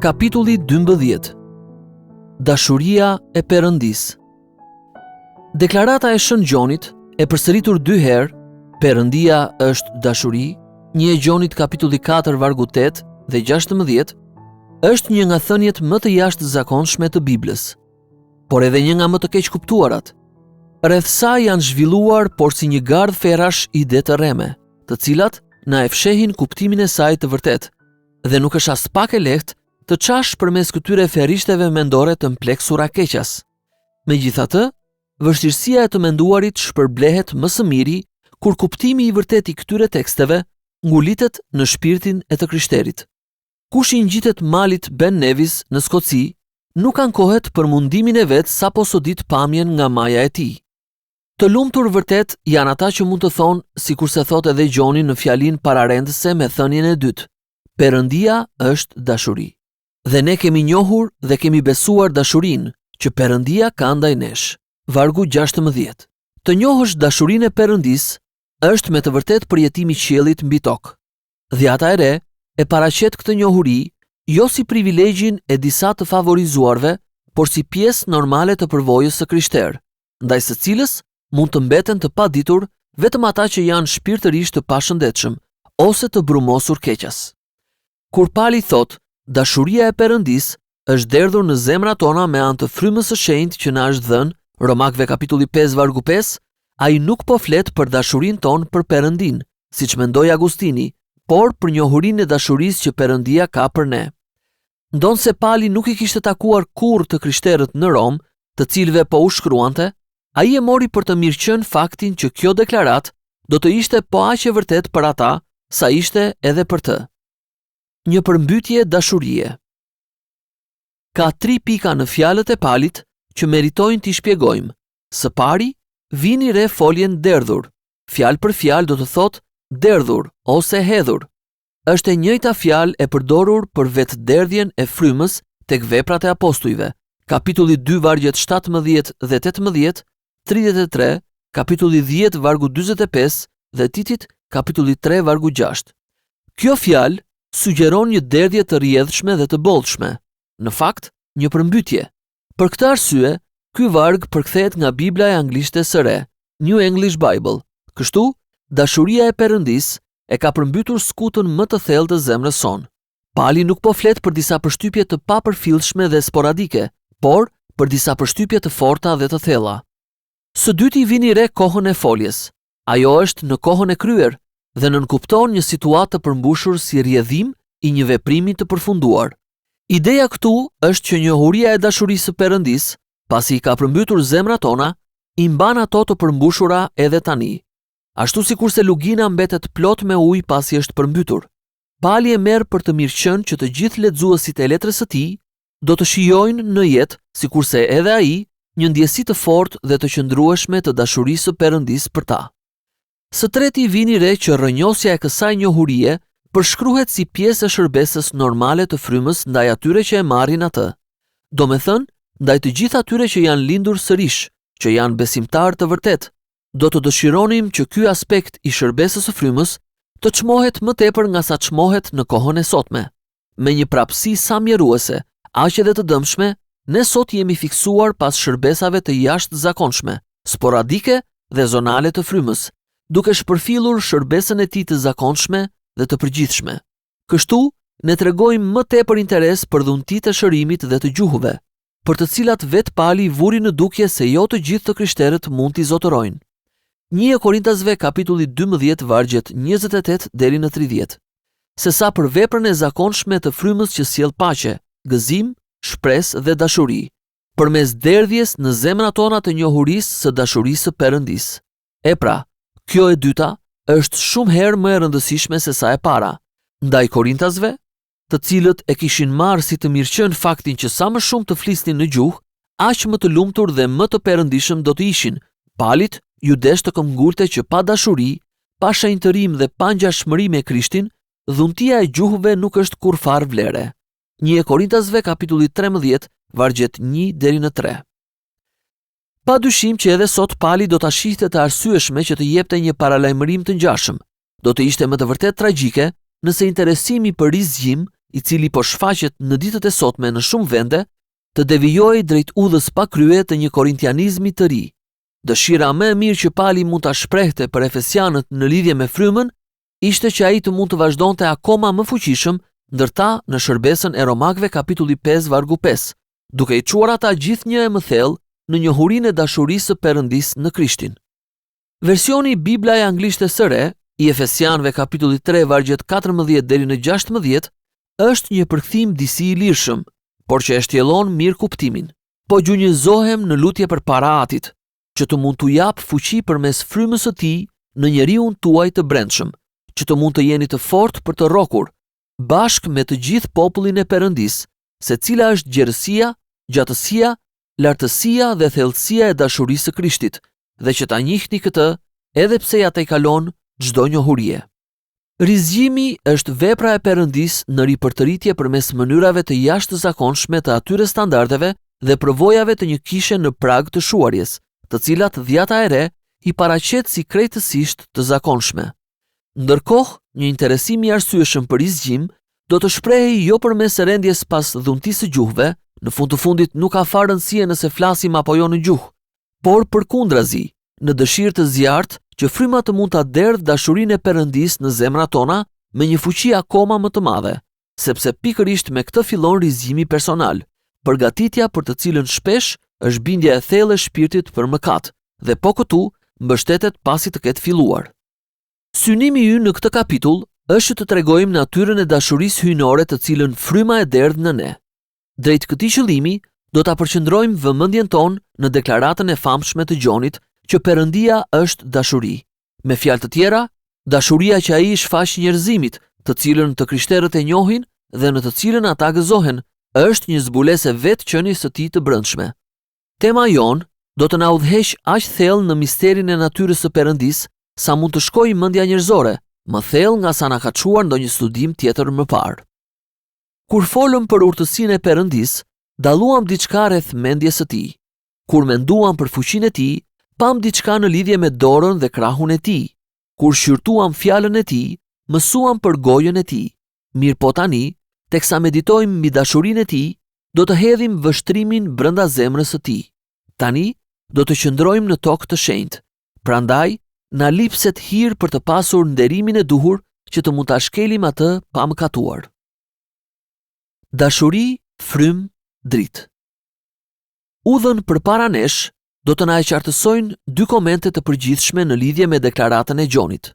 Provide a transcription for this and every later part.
Kapitulli 12. Dashuria e Perëndisë. Deklarata e Shën Gjonit e përsëritur 2 herë, Perëndia është dashuri, 1 Gjonit kapitulli 4 vargu 8 dhe 16, është një nga thënjet më të jashtëzakonshme të Biblës, por edhe një nga më të keq kuptuarat. Rreth saj janë zhvilluar por si një gardh ferrash ide të rreme, të cilat na e fshehin kuptimin e saj të vërtet, dhe nuk është as pak e lehtë të qash përmes këtyre ferishteve mendore të mpleksura keqas. Megjithatë, vështirësia e të menduarit shpërblehet më së miri kur kuptimi i vërtet i këtyre teksteve ngulitet në shpirtin e të krishterit. Kush i ngjitet malit Ben Nevis në Skoci, nuk ankohet për mundimin e vet sapo sodit pamjen nga maja e tij. Të lumtur vërtet janë ata që mund të thonë, sikurse thot edhe Gjoni në fjalinë pararendëse me thënien e dytë: Perëndia është dashuri. Dhe ne kemi njohur dhe kemi besuar dashurinë që Perëndia ka ndaj nesh. Vargu 16. Të njohësh dashurinë e Perëndisë është me të vërtet përjetimi i qiellit mbi tokë. Dhjata e re e paraqet këtë njohuri jo si privilegjin e disa të favorizuarve, por si pjesë normale të përvojës së krishterë, ndaj së cilës mund të mbeten të paditur vetëm ata që janë shpirtërisht të pashëndetshëm ose të brumosur keqas. Kur Pali thot, dashuria e Perëndisë është derdhur në zemrat tona me anë të frymës së shenjtë që na është dhënë, Romakëve kapitulli 5 vargu 5, ai nuk po flet për dashurinë tonë për Perëndin, siç mendoi Agustini, por për njohurinë e dashurisë që Perëndia ka për ne. Ndonse Pali nuk i kishte takuar kurrë të krishterët në Rom, të cilëve po u shkruante, ai e mori për të mirëqenë faktin që kjo deklarat do të ishte po aq e vërtet për ata sa ishte edhe për të. Një përmbytje dashurie. Ka 3 pika në fjalët e Palit që meritojnë t'i shpjegojmë. Së pari, vini re foljen derdhur. Fjalë për fjalë do të thotë derdhur ose hedhur. Është e njëjta fjalë e përdorur për vetëderdhjen e frymës tek Veprat e Apostujve, kapitulli 2 vargjet 17 dhe 18, 33, kapitulli 10 vargu 45 dhe Titit kapitulli 3 vargu 6. Kjo fjalë sugjeron një derdhje të rrjedhshme dhe të bollshme, në fakt, një përmbytje. Për këtë arsye, ky varg përkthehet nga Bibla e Anglishte së re, New English Bible. Kështu, dashuria e Perëndisë e ka përmbytur skutën më të thellë të zemrës sonë. Pali nuk po flet për disa përshtypje të papërfillshme dhe sporadike, por për disa përshtypje të forta dhe të thella. Së dyti vini re kohën e foljes. Ajo është në kohën e kryer dhe nënkupton një situatë të përmbushur si rrjedhim i një veprimi të përfunduar. Ideja këtu është që njohuria e dashurisë së Perëndisë, pasi i ka përmbytur zemrat tona, i mban ato të përmbushura edhe tani. Ashtu sikurse lugina mbetet plot me ujë pasi është përmbytur. Pali e merr për të mirëqenë që të gjithë lexuesit e letrës së tij do të shijojnë në jetë, sikurse edhe ai, një ndjesi të fortë dhe të qëndrueshme të dashurisë së Perëndisë për ta. Së treti vini re që rrënjosja e kësaj njohurie përshkruhet si pjesë e shërbesës normale të frymës ndaj atyre që e marrin atë. Domethënë, ndaj të gjithë atyre që janë lindur sërish, që janë besimtarë të vërtet, do të dëshironim që ky aspekt i shërbesës së frymës të çmohet më tepër nga sa çmohet në kohën e sotme. Me një prapësi sa mjeruese, aq edhe të dëmshme, ne sot jemi fiksuar pas shërbesave të jashtëzakonshme, sporadike dhe zonale të frymës, duke shpërfillur shërbesën e tij të zakonshme dhe të përgjithshme. Kështu, ne tregojmë më tepër interes për dhuntitë e shërimit dhe të gjuhëve, për të cilat vet Pali vuri në dukje se jo të gjithë të krishterët mund t'i zotërojnë. 1 Korintasve kapitulli 12 vargjet 28 deri në 30. Sesa për veprën e zakonshme të frymës që sjell paqe, gëzim, shpresë dhe dashuri, përmes derdhjes në zemrat tona të njohurisë së dashurisë së Perëndisë. E pra, kjo e dyta është shumë herë më e rëndësishme se sa e para. Ndaj Korintasve, të cilët e kishin marrë si të mirëqenë faktin që sa më shumë të flisnin në gjuhë, aq më të lumtur dhe më të perëndishëm do të ishin. Palit ju desh të këmbgulte që pa dashuri, pa shenjtërim dhe pa ngjashmëri me Krishtin, dhuntia e gjuhëve nuk është kurrfar vlere. 1 Korintasve kapitulli 13 vargjet 1 deri në 3. Pa dyshim që edhe sot Pali do ta shihte të arsyeshme që të jepte një paralajmërim të ngjashëm. Do të ishte më të vërtet tragjike nëse interesimi për rizgjim i cili po shfaqet në ditët e sotme në shumë vende, të devijojë drejt udhës pa krye të një korintianizmi të ri. Dëshira më e mirë që Pali mund ta shprehte për efesianët në lidhje me frymën ishte që ai të mund të vazhdonte akoma më fuqishëm ndërta në shërbesën e Romakëve kapitulli 5 vargu 5, duke i çuar ata gjithnjë e më thellë në njohurinë e dashurisë së Perëndisë në Krishtin. Versioni Bibla e Anglishte së Re i Efesianëve kapitulli 3 vargjet 14 deri në 16 është një përkthim disi i lirshëm, por që e shtjellon mirë kuptimin. Po gjunjëzohem në lutje përpara Atit, që të mund t'u jap fuqi përmes frymës së Tij në njeriun tuaj të brendshëm, që të mund të jeni të fortë për të rrokur, bashkë me të gjithë popullin e Perëndisë, se cila është gjerësia, gjatësia, lartësia dhe thellësia e dashurisë së Krishtit, dhe që ta njihni këtë, edhe pse ja tejkalon çdo njohurie. Rizgjimi është vepra e Perëndisë në ripërtëritje përmes mënyrave të jashtëzakonshme të atyre standardeve dhe përvojave të një kishe në prag të shuarjes, të cilat dhjata e re i paraqet si krejtësisht të zakonshme. Ndërkohë, një interesim i arsyeshëm për rizgjim do të shprehej jo përmes rendjes pas dhuntisë së gjuhëve, në fund të fundit nuk ka fare rëndësie nëse flasim apo jo në gjuhë, por përkundrazi, në dëshirë të zjarrt që fryma të mund ta derdhë dashurinë e Perëndisë në zemrat tona me një fuqi akoma më të madhe, sepse pikërisht me këtë fillon rizgjimi personal, përgatitja për të cilën shpesh është bindja e thellë e shpirtit për mëkat, dhe po këtu mbështetet pasi të ketë filluar. Synimi ynë në këtë kapitull është të tregojmë natyrën e dashurisë hyjnore të cilën fryma e derdh në ne. Drejt këtij qëllimi, do ta përqendrojmë vëmendjen tonë në deklaratën e famshme të Gjonit që Perëndia është dashuri. Me fjalë të tjera, dashuria që ai shfaq njerëzimit, të cilën të krishterët e njohin dhe në të cilën ata gëzohen, është një zbulesë vetëqenies së Tij të brendshme. Tema jon do të na udhëheq aq thellë në misterin e natyrës së Perëndisë sa mund të shkojë mendja njerëzore, më thellë nga sa na ka çuar ndonjë studim tjetër më parë. Kur folëm për urtësinë e Perëndisë, dalluam diçka rreth mendjes së Tij. Kur menduam për fuqinë e Tij, pam diçka në lidhje me dorën dhe krahun e Tij. Kur shqyrtuam fjalën e Tij, mësuam për gojën e Tij. Mirë po tani, teksa meditojmë mbi dashurinë e Tij, do të hedhim vështrimin brenda zemrës së Tij. Tani do të qëndrojmë në tokë të shenjtë. Prandaj, na lipset hir për të pasur nderimin e duhur që të mund ta shkelim atë pa mëkatuar. Dashuri, frym, dritë. Udhën përpara nesh do të na e qartësojnë dy komente të përgjithshme në lidhje me deklaratën e Gjonit.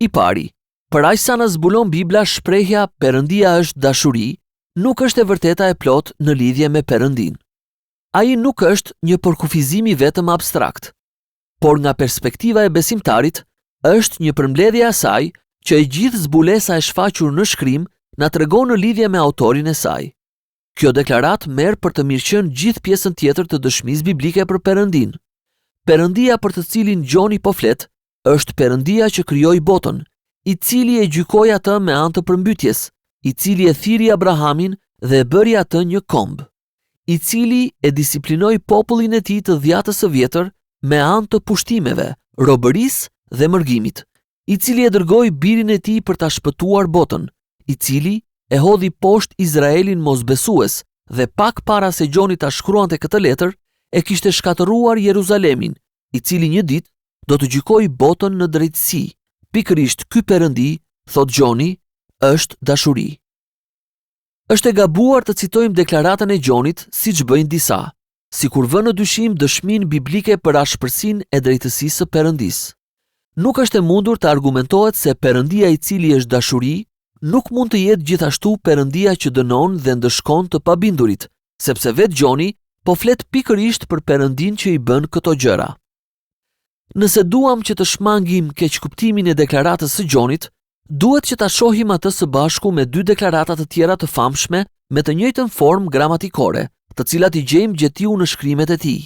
I pari, për aq sa na zbulon Bibla shprehja Perëndia është dashuri, nuk është e vërteta e plot në lidhje me Perëndin. Ai nuk është një përkufizim i vetëm abstrakt, por nga perspektiva e besimtarit, është një përmbledhje e asaj që e gjithë zbulesa e shfaqur në shkrim na tregon në lidhje me autorin e saj. Kjo deklarat merr për të mirëqenë gjithë pjesën tjetër të dëshmisë biblike për Perëndin. Perëndia për të cilin Gjoni po flet, është Perëndia që krijoi botën, i cili e gjykoi atë me anë të përmbytjes, i cili e thiri Abrahamin dhe e bëri atë një komb, i cili e disiplinoi popullin e tij të dhjatës së vjetër me anë të pushtimeve, robërisë dhe mërgimit, i cili e dërgoi birin e tij për ta shpëtuar botën, i cili e hodhi poshtë Izraelin mosbesues dhe pak para se Gjoni ta shkruante këtë letër, e kishte shkatëruar Jeruzalemin, i cili një ditë do të gjykojë botën në drejtësi. Pikërisht ky Perëndi, thot Gjoni, është dashuri. Është e gabuar të citojmë deklaratën e Gjonit siç bëjnë disa, sikur vënë në dyshim dëshminë biblike për ashpërsinë e drejtësisë së Perëndisë. Nuk është e mundur të argumentohet se Perëndia i cili është dashuri nuk mund të jetë gjithashtu Perëndia që dënon dhe ndëshkon të pabindurit, sepse vetë Gjoni po flet pikërisht për Perëndin që i bën këto gjëra. Nëse duam që të shmangim keqkuptimin e deklaratës së Gjonit, duhet që ta shohim atë së bashku me dy deklarata të tjera të famshme me të njëjtën formë gramatikore, të cilat i gjejmë gjetiu në shkrimet e tij.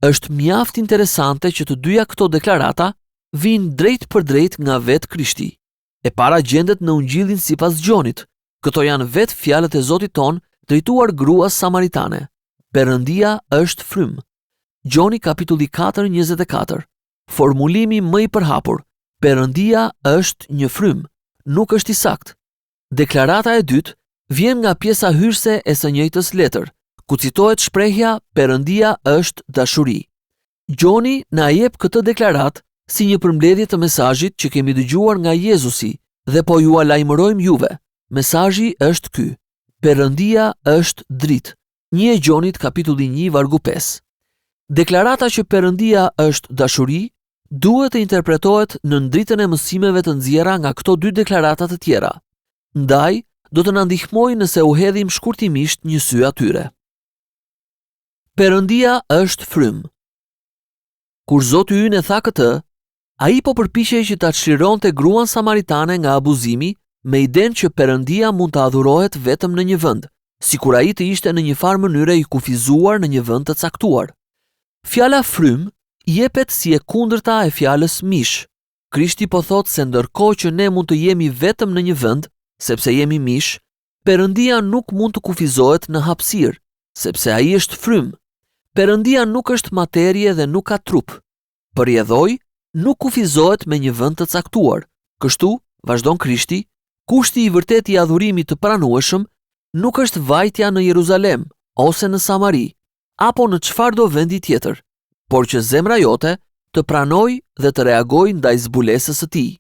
Është mjaft interesante që të dyja këto deklarata vijnë drejt për drejt nga vetë Krishti. E para gjendet në Ungjillin sipas Gjonit. Këto janë vetë fjalët e Zotit ton drejtuar gruas samaritane. Perëndia është frym. Gjoni kapitulli 4:24. Formulimi më i përhapur, Perëndia është një frym, nuk është i saktë. Deklarata e dytë vjen nga pjesa hyrëse e së njëjtës letër, ku citohet shprehja Perëndia është dashuri. Gjoni na jep këtë deklaratë si një përmbledhje të mesazhit që kemi dëgjuar nga Jezusi dhe po ju lajmërojmë juve. Mesazhi është ky: Perëndia është dritë. 1 Gjonit kapitulli 1 vargu 5. Deklarata që Perëndia është dashuri duhet të interpretohet në dritën e mësimeve të nxjerra nga këto dy deklarata të tjera. Ndaj, do të na ndihmojë nëse u hedhim shkurtimisht një sy atyre. Perëndia është frym. Kur Zoti ynë e tha këtë, ai po përpiqej që ta çlironte gruan samaritane nga abuzimi me idenë që Perëndia mund të adhurohet vetëm në një vend, sikur ai të ishte në një farë mënyre i kufizuar në një vend të caktuar. Fjala frym jepet si e kundërta e fjalës mish. Krishti po thotë se ndërkohë që ne mund të jemi vetëm në një vend, sepse jemi mish, Perëndia nuk mund të kufizohet në hapësirë, sepse ai është frym. Perëndia nuk është materie dhe nuk ka trup. Përjedhoj, nuk kufizohet me një vend të caktuar. Kështu, vazhdon Krishti, kushti i vërtet i adhurimit të pranueshëm nuk është vajtja në Jeruzalem ose në Samari, apo në çfarëdo vendi tjetër, por që zemra jote të pranoj dhe të reagoj ndaj zbulesës së tij.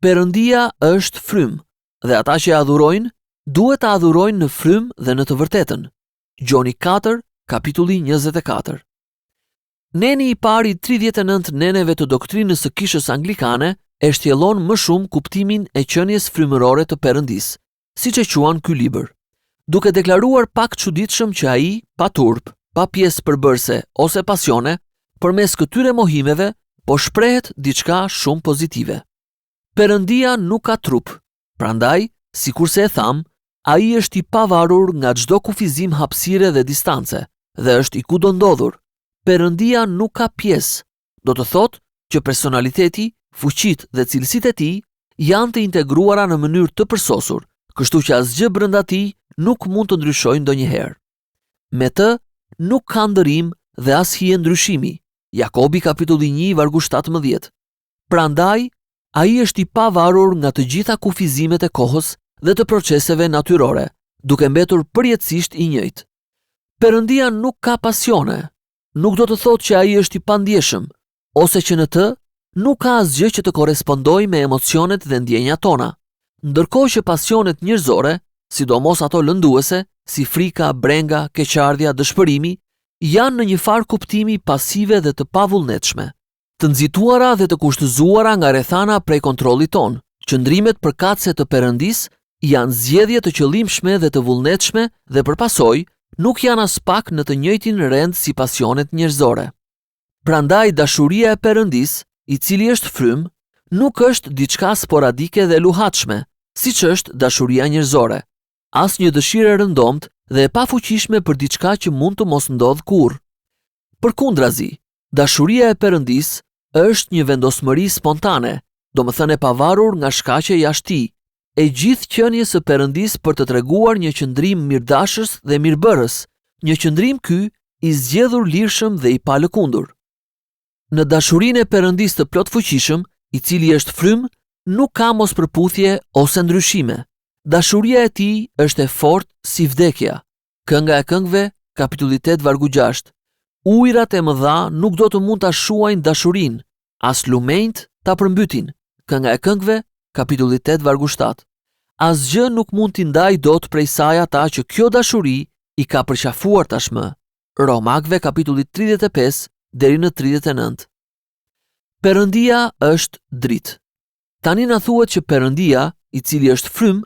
Perëndia është frym, dhe ata që e adhurojnë duhet të adhurojnë në frym dhe në të vërtetën. Gjoni 4, kapitulli 24. Neni i pari 39 neneve të doktrinës së kishës anglikane e shtjellon më shumë kuptimin e qenies frymërore të Perëndisë, siç e quan ky libër, duke deklaruar pak çuditshëm që ai, pa turp, pa pjesë përbërëse ose pasione, përmes këtyre mohimeve po shprehet diçka shumë pozitive. Perëndia nuk ka trup, prandaj, sikurse e tham, ai është i pavarur nga çdo kufizim hapësire dhe distance, dhe është i kudo ndodhur. Perëndia nuk ka pjesë, do të thotë që personaliteti, fuqitë dhe cilësitë e tij janë të integruara në mënyrë të përsosur, kështu që asgjë brenda tij nuk mund të ndryshojë ndonjëherë. Me të nuk ka ndërim dhe as hije ndryshimi. Jakobi kapitulli 1 vargu 17. Prandaj, ai është i pavarur nga të gjitha kufizimet e kohës dhe të proceseve natyrore, duke mbetur përjetësisht i njëjtë. Perëndia nuk ka pasione. Nuk do të thotë që ai është i pandjeshëm, ose që në të nuk ka asgjë që të korrespondojë me emocionet dhe ndjenjat tona. Ndërkohë që pasionet njerëzore, sidomos ato lënduese, si frika, brenga, keqardhja, dëshpërimi, janë në një farë kuptimi pasive dhe të pavullnetshme, të nxituara dhe të kushtëzuara nga rrethana prej kontrollit ton. Qëndrimet përkatëse të Perëndisë janë zgjedhje të qëllimshme dhe të vullnetshme dhe përpasoj nuk janë as pak në të njëjtin rend si pasionet njerëzore. Prandaj dashuria e Perëndisë, i cili është frym, nuk është diçka sporadike dhe luhatshme, siç është dashuria njerëzore, as një dëshirë e rëndomt dhe e pafuqishme për diçka që mund të mos ndodh kurrë. Përkundrazi, dashuria e Perëndisë është një vendosmëri spontane, domethënë e pavarur nga shkaqe jashtë tij, e gjithë qenies së Perëndisë për të treguar një qëndrim mirëdashës dhe mirëbërës, një qëndrim ky i zgjedhur lirshëm dhe i palëkundur. Në dashurinë e Perëndisë të plotfuqishëm, i cili është frym, nuk ka mospërputhje ose ndryshime. Dashuria e tij është e fortë si vdekja. Kënga e këngëve, kapitulli 8 vargu 6. Ujërat e mëdha nuk do të mund ta shuajnë dashurinë, as lumenjt ta përmbytin. Kënga e këngëve, kapitulli 8 vargu 7. Asgjë nuk mund t'i ndaj dot prej saj ata që kjo dashuri i ka përqafuar tashmë. Romakëve kapitulli 35 deri në 39. Perëndia është dritë. Tani na thuhet që Perëndia, i cili është frym,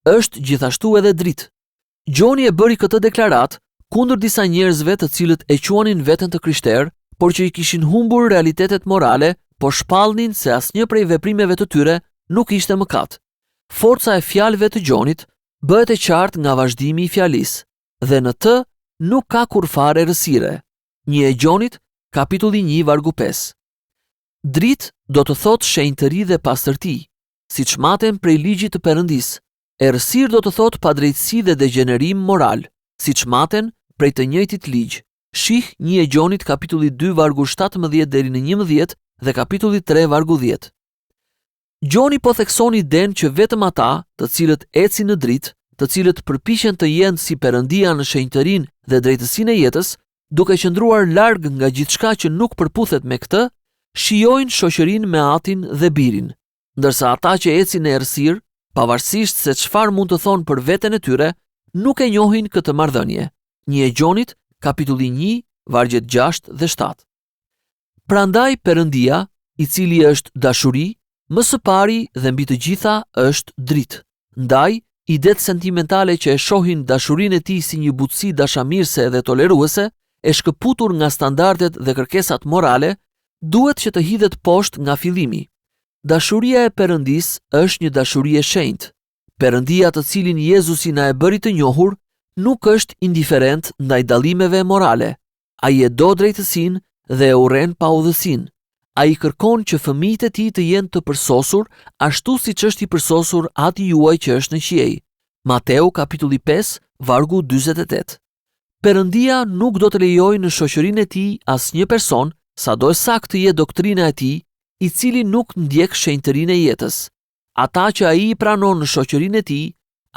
është gjithashtu edhe dritë. Gjoni e bëri këtë deklaratë kundër disa njerëzve të cilët e quanin veten të krishterë, por që i kishin humbur realitetet morale, por shpallnin se asnjë prej veprimeve të tyre nuk ishte mëkat. Forca e fjalëve të Gjonit bëhet e qartë nga vazhdimi i fjalisë, dhe në të nuk ka kurfare errësire. 1 Gjonit, kapitulli 1 vargu 5. Dritë do të thotë shenjtëri dhe pastërti, siç maten prej ligjit të Perëndisë. Errësirë do të thotë padrejtësi dhe degenerim moral, siç maten prej të njëjtit ligj. Shih 1 Gjonit kapitulli 2 vargu 17 deri në 11 dhe kapitulli 3 vargu 10. Gjoni po thekson idenë që vetëm ata, të cilët ecin në dritë, të cilët përpiqen të jenë si Perëndia në shenjtërinë dhe drejtësinë e jetës, duke qëndruar larg nga gjithçka që nuk përputhet me këtë, shijojnë shoqërinë me Atin dhe Birin, ndërsa ata që ecin në errësirë, pavarësisht se çfarë mund të thonë për veten e tyre, nuk e njohin këtë marrëdhënie. 1 Gjonit, kapitulli 1, vargjet 6 dhe 7. Prandaj Perëndia, i cili është dashuri, më së pari dhe mbi të gjitha është dritë. Ndaj, idet sentimentale që e shohin dashurinë e tij si një butësi dashamirëse dhe toleruese, e shkëputur nga standardet dhe kërkesat morale, duhet që të hidhet poshtë nga fillimi. Dashuria e Perëndisë është një dashuri e shenjtë. Perëndia, të cilin Jezusi na e bëri të njohur, nuk është indiferent ndaj dallimeve morale. Ai e do drejtësinë dhe e urren paudhësinë. Ai kërkon që fëmijët e tij të jenë të përsosur, ashtu siç është i përsosur Ati juaj që është në qiej. Mateu kapitulli 5, vargu 48. Perëndia nuk do të lejojë në shoqërinë e tij asnjë person, sado e saktë të jetë doktrina e tij, i cili nuk ndjek shenjtërinë e jetës. Ata që ai i pranon në shoqërinë e tij,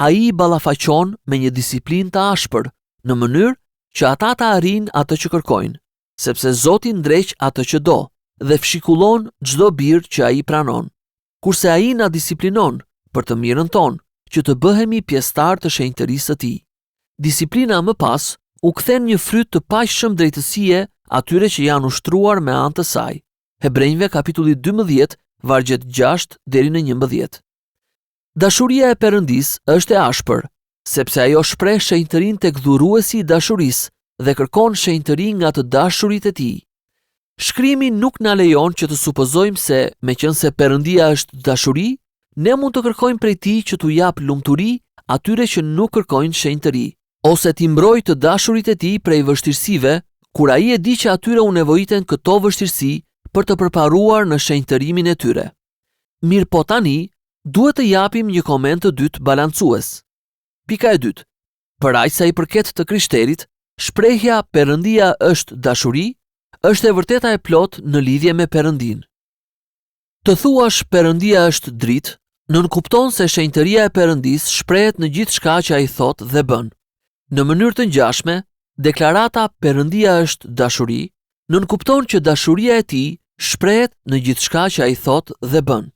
ai i ballafaqon me një disiplinë të ashpër, në mënyrë që ata të arrijnë atë që kërkojnë, sepse Zoti ndreq atë që do dhe fshikullon çdo bir që ai pranon. Kurse ai na disiplinon për të mirën tonë, që të bëhemi pjesëtar të shenjtërisë së tij. Disiplina më pas u kthen një fryt të paqshëm drejtësie atyre që janë ushtruar me anë të saj. Hebrejve kapitulli 12, vargjet 6 deri në 11. Dashuria e Perëndisë është e ashpër, sepse ajo shpreh shenjtërinë tek dhuruesi i dashurisë dhe kërkon shenjtëri nga të dashurit e tij. Shkrimi nuk na lejon që të supozojmë se, meqense Perëndia është dashuri, ne mund të kërkojmë prej tij që t'u jap lumturi atyre që nuk kërkojnë shenjtëri, ose t'i mbrojë të dashurit e tij prej vështirësive, kur ai e di që atyre u nevojiten këto vështirësi për të përparuar në shenjtërimin e tyre. Mirë po tani, duhet të japim një koment të dytë balancues. Pika e dytë. Për aq sa i përket të krishterit, shprehja Perëndia është dashuri është e vërteta e plot në lidhje me Perëndinë. Të thuash Perëndia është dritë, nënkupton se shenjtëria e Perëndisë shprehet në gjithçka që ai thotë dhe bën. Në mënyrë të ngjashme, deklarata Perëndia është dashuri nënkupton që dashuria e tij shprehet në gjithçka që ai thotë dhe bën.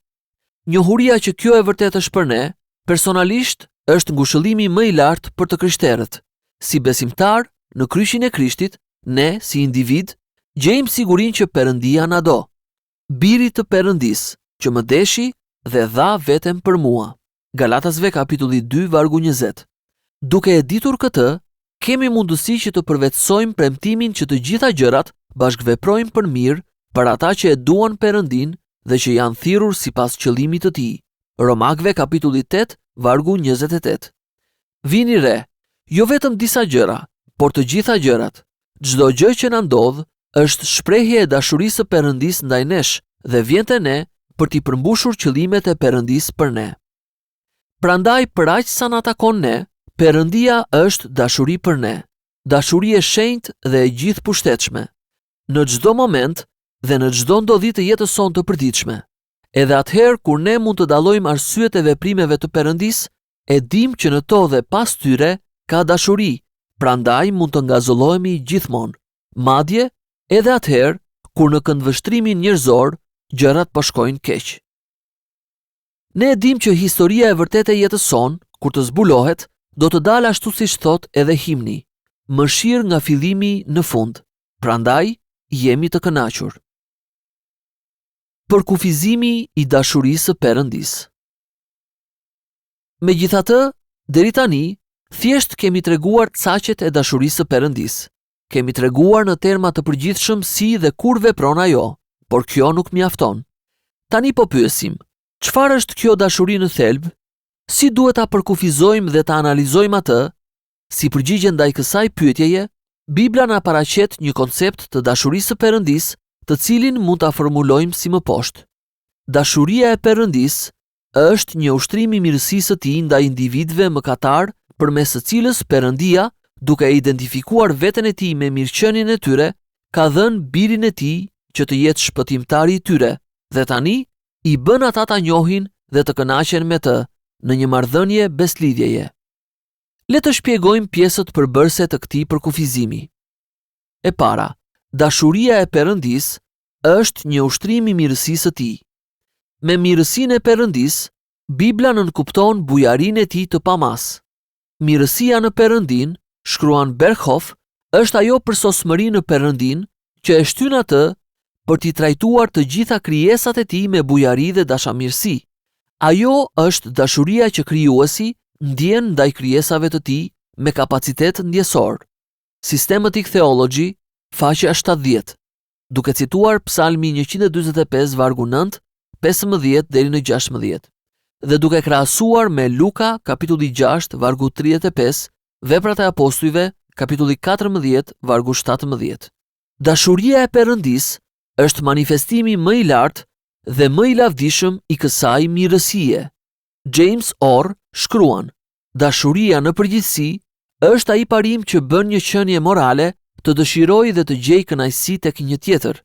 Njohuria që kjo e vërtet është për ne, personalisht është ngushëllimi më i lartë për të krishterët. Si besimtar në kryshin e Krishtit, ne si individ gjejmë sigurinë që Perëndia na do. Biri të Perëndisë, që më deshi dhe dha veten për mua. Galatasve kapitulli 2 vargu 20. Duke e ditur këtë, kemi mundësi që të përvetësojmë premtimin që të gjitha gjërat bashkëveprojnë për mirë për ata që e duan Perëndinë dhe që janë thirrur sipas qëllimit të tij. Romakëve kapitulli 8 vargu 28. Vini re, jo vetëm disa gjëra, por të gjitha gjërat. Çdo gjë që na ndodh është shprehje e dashurisë së Perëndisë ndaj nesh dhe vjen te ne për t'i përmbushur qëllimet e Perëndisë për ne. Prandaj, për aq sa na takon ne, Perëndia është dashuri për ne, dashuri e shenjtë dhe e gjithë pushtetshme, në çdo moment dhe në çdo ndodhi të jetës sonë të përditshme. Edhe atëherë kur ne mund të dallojmë arsyet e veprimeve të Perëndisë, e dim që në to dhe pas tyre ka dashuri, prandaj mund të ngazullohemi gjithmonë. Madje edhe atëherë kur në këndvështrimin njerëzor gjërat po shkojnë keq. Ne e dim që historia e vërtetë e jetës sonë, kur të zbulohet, do të dalë ashtu siç thot edhe himni, mëshirë nga fillimi në fund. Prandaj jemi të kënaqur. Përkufizimi i dashurisë së Perëndisë. Megjithatë, deri tani, thjesht kemi treguar caqet e dashurisë së Perëndisë. Kemi treguar në terma të përgjithshëm si dhe kur vepron ajo, por kjo nuk mjafton. Tani po pyesim, çfarë është kjo dashuri në thelb? Si duhet ta përkufizojmë dhe ta analizojmë atë? Si përgjigje ndaj kësaj pyetjeje, Bibla na paraqet një koncept të dashurisë së Perëndisë, të cilin mund ta formulojmë si më poshtë. Dashuria e Perëndisë është një ushtrim i mirësisë së tij ndaj individëve mëkatar, përmes së cilës Perëndia, duke identifikuar veten e tij me mirëqenien e tyre, ka dhënë birin e tij që të jetë shpëtimtari i tyre, dhe tani i bën ata ta njohin dhe të kënaqen me të në një marrëdhënie beslidhjeje. Le të shpjegojmë pjesët përbërëse të këtij përkufizimi. E para, dashuria e Perëndisë është një ushtrim i mirësisë së tij. Me mirësinë e Perëndisë, Bibla nënkupton bujarinë e tij të pamas. Mirësia në Perëndin, shkruan Berghof, është ajo përsosmëri në Perëndin që e shtyn atë për t'i trajtuar të gjitha krijesat e tij me bujari dhe dashamirësi. Ajo është dashuria që krijuesi ndjen ndaj krijesave të tij me kapacitet ndjesor. Systematic Theology, faqja 70, duke cituar Psalmi 145 vargu 9, 15 deri në 16, dhe duke krahasuar me Luka kapitulli 6 vargu 35, Veprat e Apostujve kapitulli 14 vargu 17. Dashuria e Perëndisë është manifestimi më i lartë dhe më i lavdishëm i kësaj mirësie. James Orr shkruan: dashuria në përgjithësi është ai parim që bën një qenie morale të dëshirojë dhe të gjejë kënaqësi tek një tjetër.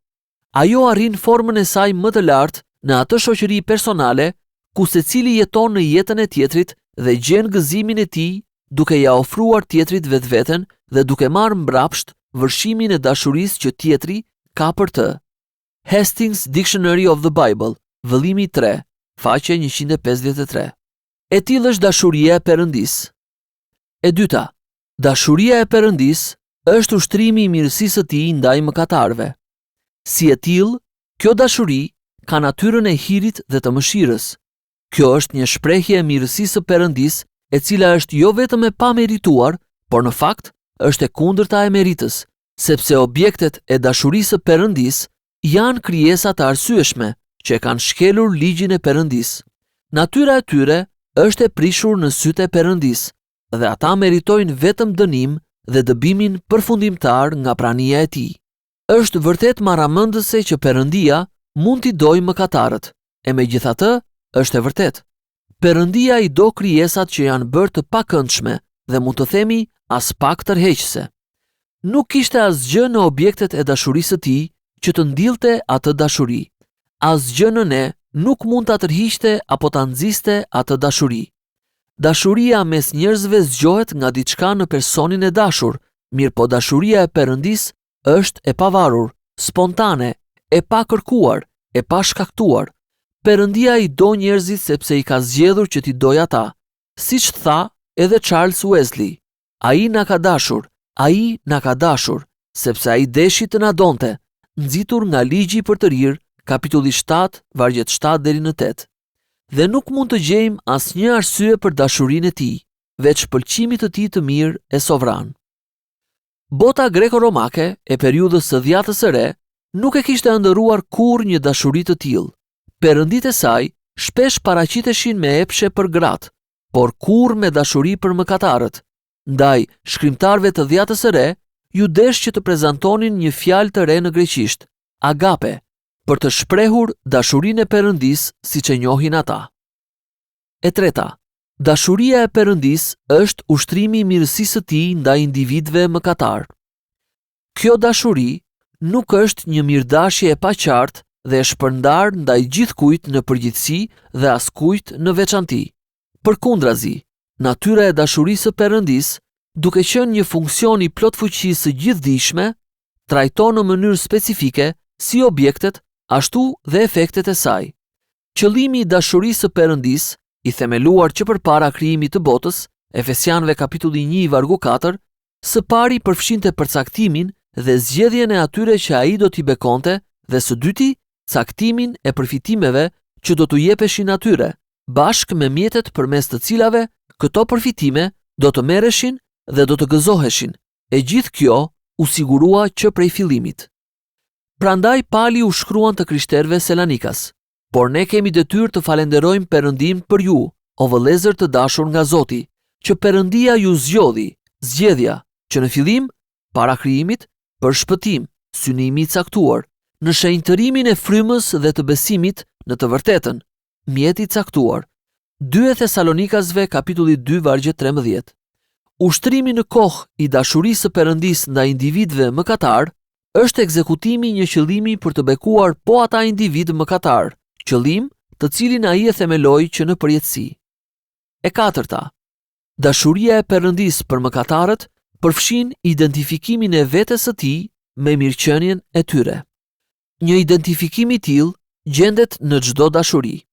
Ajo arrin formën e saj më të lartë në atë shoqëri personale ku secili jeton në jetën e tjetrit dhe gjen gëzimin e tij duke ja ofruar tjetrit vetveten dhe duke marrë mbrapsht vërshimin e dashurisë që tjetri ka për të. Hastings Dictionary of the Bible, vëllimi 3, faqe 153. E tillë është dashuria e Perëndisë. E dyta, dashuria e Perëndisë është ushtrimi i mirësisë së tij ndaj mëkatarëve. Si e tillë, kjo dashuri ka natyrën e hirit dhe të mëshirës. Kjo është një shprehje e mirësisë së Perëndisë, e cila është jo vetëm e pamerituar, por në fakt është e kundërta e meritës, sepse objektet e dashurisë së Perëndisë janë krijesa të arsyeshme që kanë shkelur ligjin e Perëndisë. Natyra e tyre është e prishur në sytë e Perëndisë dhe ata meritojnë vetëm dënim dhe dëbimin përfundimtar nga prania e tij. Është vërtet marramendëse që Perëndia mund t'i dojë mëkatarët, e megjithatë është e vërtet. Perëndia i do krijesat që janë bërë të pakëndshme dhe mund të themi as pak tërheqëse. Nuk kishte asgjë në objektet e dashurisë së tij që të ndillte atë dashuri. Asgjë në ne nuk mund ta tërhiqte apo ta nxiste atë dashuri. Dashuria mes njerëzve zgjohet nga diçka në personin e dashur, mirëpo dashuria e Perëndisë është e pavarur, spontane, e pakërkuar, e pashkaktuar. Perëndia i do njerëzit sepse i ka zgjedhur që t'i dojë ata. Siç tha edhe Charles Wesley, ai na ka dashur, sepse ai deshi të na donte, nxitur nga ligji për të rirë, kapitulli 7, vargjet 7 deri në 8. Dhe nuk mund të gjejmë asnjë arsye për dashurinë e tij, veç pëlqimit të tij të mirë e sovran. Bota greko-romake e periudhës së Dhjatës së Re nuk e kishte ëndërruar kurrë një dashuri të tillë. Perënditë e saj shpesh paraqiteshin me epshe për gratë, por kurrë me dashuri për mëkatarët. Ndaj shkrimtarëve të Dhjatës së Re, ju desh që të prezantonin një fjalë të re në greqisht, agape, për të shprehur dashurinë e Perëndisë siç e njohin ata. E treta, dashuria e Perëndisë është ushtrimi i mirësisë së tij ndaj individëve mëkatar. Kjo dashuri nuk është një mirëdashje e paqartë dhe e shpërndar ndaj gjithkujt në përgjithësi dhe askujt në veçanti. Përkundrazi, natyra e dashurisë së Perëndisë, duke qenë një funksion i plotfuqisë së gjithdijshme, trajton në mënyrë specifike si objektet, ashtu dhe efektet e saj. Qëllimi i dashurisë së Perëndisë, i themeluar që përpara krijimit të botës, Efesianëve kapitulli 1 vargu 4, së pari përfshinte përcaktimin dhe zgjedhjen e atyre që ai do t'i bekonte, dhe së dyti caktimin e përfitimeve që do t'u jepeshin atyre, bashkë me mjetet përmes të cilave këto përfitime do të merreshin dhe do të gëzoheshin. E gjithë kjo u sigurua që prej fillimit. Prandaj Pali u shkruan të krishterëve Selanikas: por ne kemi detyrë të falenderojmë Perëndin për ju, o vëllezër të dashur nga Zoti, që Perëndia ju zgjedhja, që në fillim, para krijimit, për shpëtim, synimi i caktuar, në shenjtërimin e frymës dhe të besimit në të vërtetën, mjeti i caktuar. 2 Thesalonikasve kapitulli 2 vargje 13. Ushtrimi në kohë i dashurisë së Perëndisë ndaj individëve mëkatar është ekzekutimi i një qëllimi për të bekuar po ata individ mëkatar, qëllim të cilin ai e themeloi që në përjetësi. E katërta, dashuria e Perëndisë për mëkatarët përfshin identifikimin e vetes së tij me mirëqenien e tyre. Një identifikim i tillë gjendet në çdo dashuri.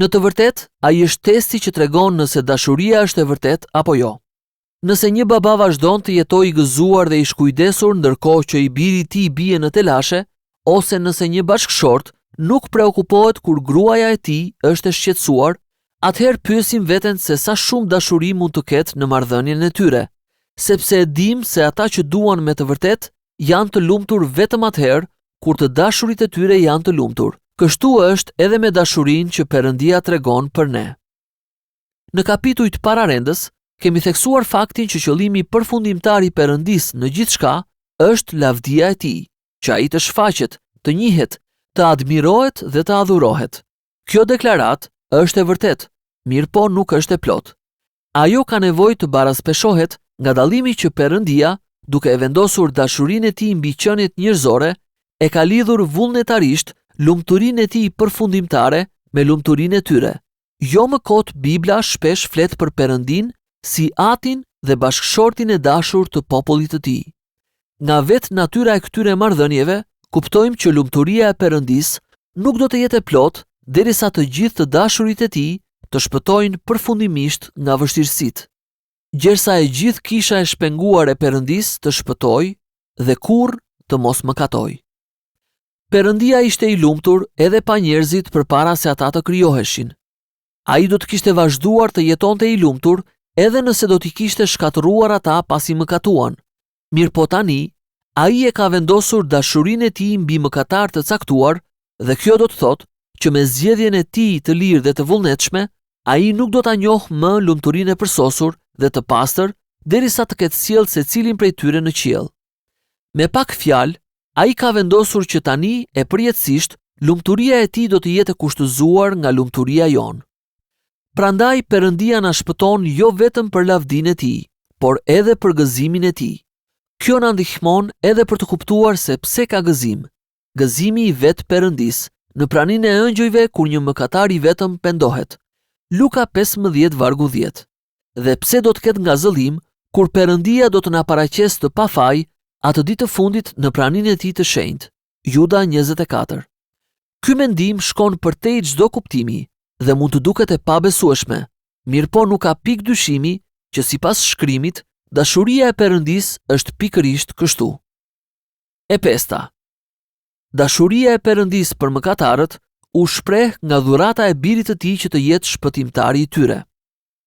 Në të vërtetë, ai është testi që tregon nëse dashuria është e vërtetë apo jo. Nëse një baba vazhdon të jetojë i gëzuar dhe i shkujdesur ndërkohë që i biri i tij bie në telashe, ose nëse një bashkëshort nuk preokupohet kur gruaja e tij është e shqetësuar, atëherë pyesim veten se sa shumë dashuri mund të ketë në marrëdhënien e tyre, sepse e dim se ata që duan me të vërtetë janë të lumtur vetëm atëherë kur të dashurit e tyre janë të lumtur. Kështu është edhe me dashurinë që Perëndia tregon për ne. Në kapitujt pararendës kemi theksuar faktin që qëllimi përfundimtar i Perëndisë në gjithçka është lavdia e tij, që ai të shfaqet, të njihet, të admirohet dhe të adhurohet. Kjo deklaratë është e vërtetë, mirë po nuk është e plotë. Ajo ka nevojë të baraspeshohet nga dallimi që Perëndia, duke e vendosur dashurinë e tij mbi qeniet njerëzore, e ka lidhur vullnetarisht lumturinë e tij përfundimtare me lumturinë e tyre. Jo më kot Bibla shpesh flet për Perëndin si atin dhe bashkëshortin e dashur të popullit të tij. Nga vetë natyra e këtyre marrëdhënieve, kuptojmë që lumturia e Perëndisë nuk do të jetë e plotë derisa të gjithë të dashurit e tij të shpëtojnë përfundimisht nga vështirësitë. Gjersa e gjithë kisha e shpenguar e Perëndisë të shpëtojë dhe kurrë të mos mëkatojë. Perëndia ishte i lumtur edhe pa njerëzit përpara se ata të krijoheshin. Ai do të kishte vazhduar të jetonte i lumtur edhe nëse do t'i kishte shkatëruar ata pasi mëkatuan. Mirë po tani, ai e ka vendosur dashurinë e tij mbi mëkatar të caktuar dhe kjo do të thotë që me zgjedhjen e tij të lirë dhe të vullnetshme, ai nuk do ta njohë më lumturinë e përsosur dhe të pastër derisa të ketë sjellë secilin prej tyre në qiell. Me pak fjalë, ai ka vendosur që tani e përjetësisht lumturia e tij do të jetë kushtëzuar nga lumturia jonë. Prandaj Perëndia na shpëton jo vetëm për lavdinë e tij, por edhe për gëzimin e tij. Kjo na ndihmon edhe për të kuptuar se pse ka gëzim. Gëzimi i vet Perëndisë në praninë e ëngjëjve kur një mëkatar i vetëm pendohet. Luka 15 vargu 10. Dhe pse do të ketë ngazëllim kur Perëndia do të na paraqesë të pafaj atë ditë të fundit në praninë e tij të shenjtë. Juda 24. Ky mendim shkon përtej çdo kuptimi dhe mund të duket e pabesueshme, mirë po nuk ka pikë dyshimi që sipas shkrimit, dashuria e Perëndisë është pikërisht kështu. E pesta. Dashuria e Perëndisë për mëkatarët u shpreh nga dhurata e birit të tij që të jetë shpëtimtari i tyre.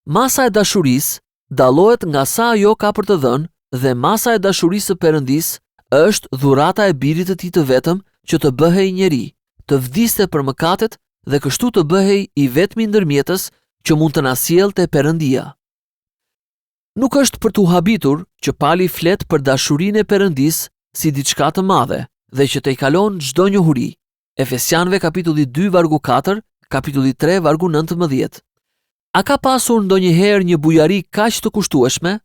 Masa e dashurisë dallohet nga sa ajo ka për të dhënë dhe masa e dashurisë së Perëndisë është dhurata e birit të tij të vetëm që të bëhej njeri, të vdiste për mëkatet dhe kështu të bëhej i vetmi ndërmjetës që mund të na sjellte Perëndia. Nuk është për t'u habitur që Pali flet për dashurinë e Perëndisë si diçka të madhe dhe që t'i kalon çdo njohuri. Efesianëve kapitulli 2 vargu 4, kapitulli 3 vargu 19. A ka pasur ndonjëherë një bujari kaq të kushtueshme?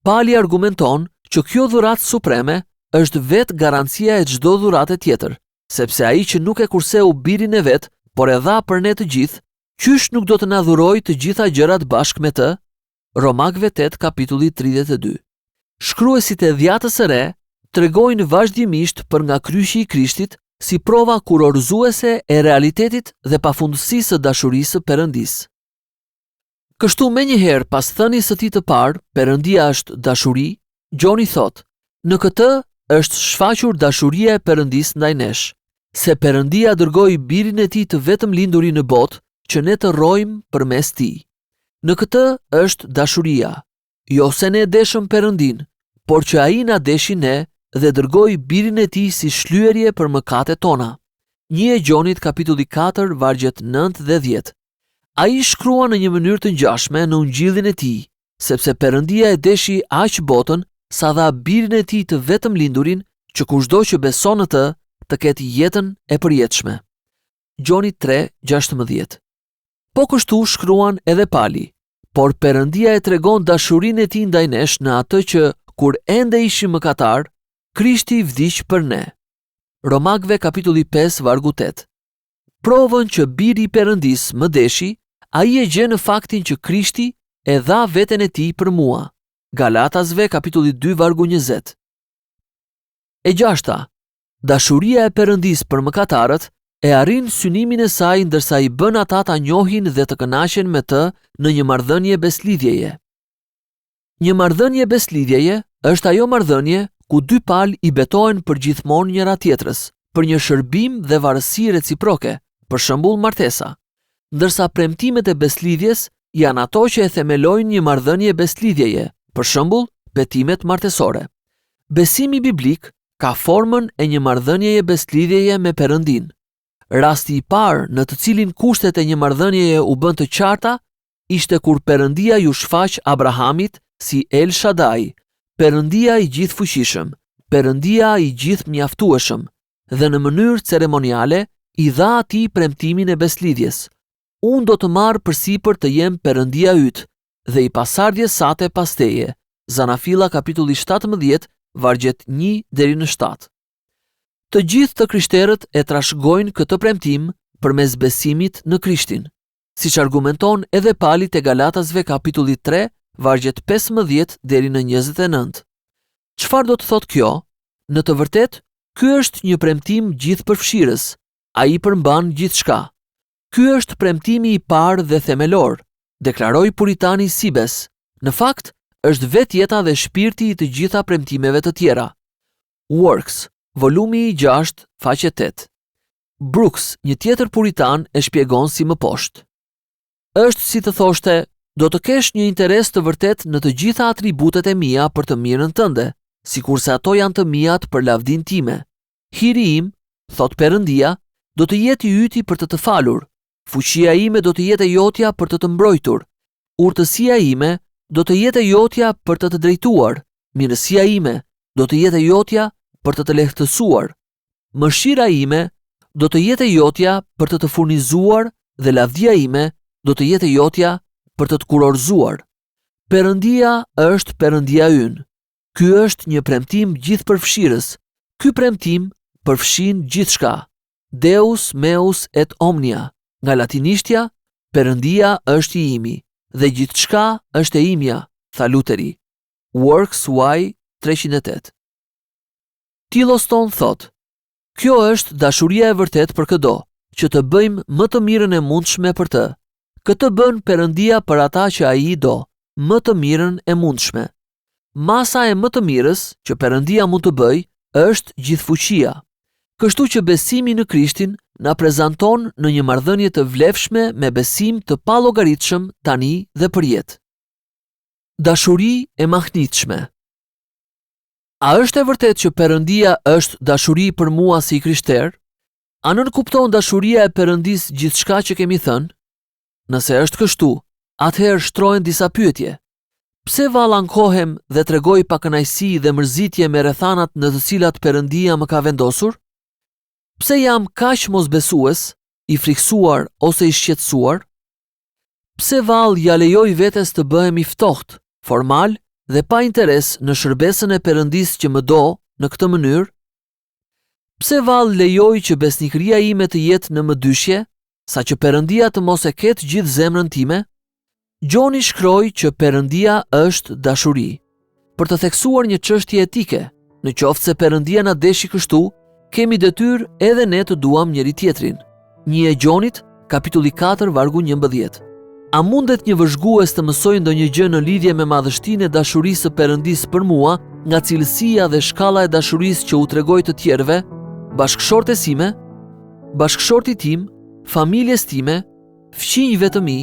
Pali argumenton që kjo dhuratë supreme është vetë garancia e çdo dhurate tjetër, sepse ai që nuk e kurseu birin e vet, por e dha për ne të gjithë, qysh nuk do të na dhurojë të gjitha gjërat bashkë me të? Romakëve 8 kapitulli 32. Shkruesit e Dhjatës së Re tregojnë vazhdimisht për nga kryqi i Krishtit si prova kurorëzuese e realitetit dhe pafundësisë së dashurisë së Perëndisë. Kështu menjëherë pas thënies së tij të parë, Perëndia është dashuri, Gjoni thot: "Në këtë është shfaqur dashuria e Perëndisë ndaj nesh, se Perëndia dërgoi birin e tij të vetëm lindurin në botë, që ne të rrojmë përmes tij. Në këtë është dashuria, jo se ne deshëm Perëndin, por që ai na deshi ne dhe dërgoi birin e tij si shlyerje për mëkatet tona." 1 Gjonit kapitulli 4 vargjet 9 dhe 10. Ai shkrua në një mënyrë të ngjashme në ungjillin e tij, sepse Perëndia e deshi aq botën sa dha birin e tij të vetëm lindurin, që kushdo që beson në të, të ketë jetën e përjetshme. Gjoni 3:16. Po kështu shkruan edhe Pali, por Perëndia e tregon dashurinë e tij ndaj nesh në atë që kur ende ishim mëkatar, Krishti vdiq për ne. Romakëve kapitulli 5 vargu 8. provën që biri i Perëndis më deshi, ai e gjen në faktin që Krishti e dha veten e tij për mua. Galatasve kapitulli 2 vargu 20. E gjashta, dashuria e Perëndis për mëkatarët e arrin synimin e saj ndërsa i bën ata ta njohin dhe të kënaqen me të në një marrëdhënie beslidhjeje. Një marrëdhënie beslidhjeje është ajo marrëdhënie ku dy palë i betohen përgjithmonë njëra tjetrës për një shërbim dhe varësi reciproke, për shembull martesa, ndërsa premtimet e beslidhjes janë ato që e themelojnë një marrëdhënie beslidhjeje, për shembull betimet martesore. Besimi biblik ka formën e një marrëdhënieje beslidhjeje me Perëndin. Rasti i parë në të cilin kushtet e një marrëdhënieje u bën të qarta ishte kur Perëndia ju shfaq Abrahamit si El Shaddai, Perëndia i gjithfuqishëm, Perëndia i gjithmjaftueshëm, dhe në mënyrë ceremoniale i dha atij premtimin e beslidhjes. Unë do të marr përsipër të jem Perëndia yt dhe i pasardhjes sate pas teje. Zanafilla kapitulli 17 vargjet 1 deri në 7. Të gjithë të krishterët e trashëgojnë këtë premtim përmes besimit në Krishtin, siç argumenton edhe Pali te Galatasve kapitulli 3 vargjet 15 deri në 29. Çfarë do të thotë kjo? Në të vërtetë, ky është një premtim gjithëpërfshirës. Ai përmban gjithçka. Ky është premtimi i parë dhe themelor, deklaroi puritani Sibes. Në fakt, është vetë jeta dhe shpirti i të gjitha premtimeve të tjera. Works, volumi i 6, faqe 8. Brooks, një tjetër puritan, e shpjegon si më poshtë. Është si të thoshte, do të kesh një interes të vërtet në të gjitha atributet e mia për të mirën tënde, sikurse ato janë të mijat për lavdin time. Hiri im, thot Perëndia, do të jetë i yti për të falur. Fuqia ime do të jetë e jotja për të mbrojtur. Urtësia ime do të jetë e jotja për të drejtuar. Mirësia ime do të jetë e jotja për të lehtësuar. Mëshira ime do të jetë e jotja për të furnizuar dhe lavdia ime do të jetë e jotja për të kurorzuar. Perëndia është Perëndia ynë. Ky është një premtim gjithëpërfshirës. Ky premtim përfshin gjithçka. Deus meus et omnia. Nga latinishtja, Perëndia është i imi dhe gjithçka është e imja, tha Luteri. Works Y 308. Tillotson thot: kjo është dashuria e vërtet për këdo, që të bëjmë më të mirën e mundshme për të. Këtë bën Perëndia për ata që ai do, më të mirën e mundshme. Masa e më të mirës që Perëndia mund të bëj është gjithfuqia. Kështu që besimi në Krishtin na prezanton në një marrëdhënie të vlefshme me besim të pallogaritshëm tani dhe përjetë. Dashuri e mahnitshme. A është e vërtet që Perëndia është dashuri për mua si krishter? A nënkupton dashuria e Perëndis gjithçka që kemi thënë? Nëse është kështu, atëherë shtrohen disa pyetje. Pse vallankohem dhe tregoj pakënaqësi dhe mërzitje me rrethanat në të cilat Perëndia më ka vendosur? Pse jam kaq mosbesues, i friksuar ose i shqetësuar? Pse vallë ja lejoj vetes të bëhem i ftohtë, formal dhe pa interes në shërbesën e Perëndis që më do në këtë mënyrë? Pse vallë lejoj që besnikëria ime të jetë në mëdyshje, sa që Perëndia të mos e ketë gjithë zemrën time? Gjoni shkroi që Perëndia është dashuri. Për të theksuar një çështje etike, në qoftë se Perëndia na deshi kështu, kemi detyrë edhe ne të duam njëri tjetrin. 1 e Gjonit, kapitulli 4, vargu 11. A mundet një vëzhgues të mësojë ndonjë gjë në lidhje me madhështinë e dashurisë së Perëndis për mua, nga cilësia dhe shkalla e dashurisë që u tregoj të tjerëve, bashkëshortes ime, bashkëshortit tim, familjes time, fqinjve të mi,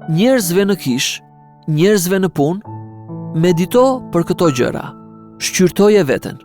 njerëzve në kish, njerëzve në punë? Medito për këto gjëra. Shqyrtoje veten.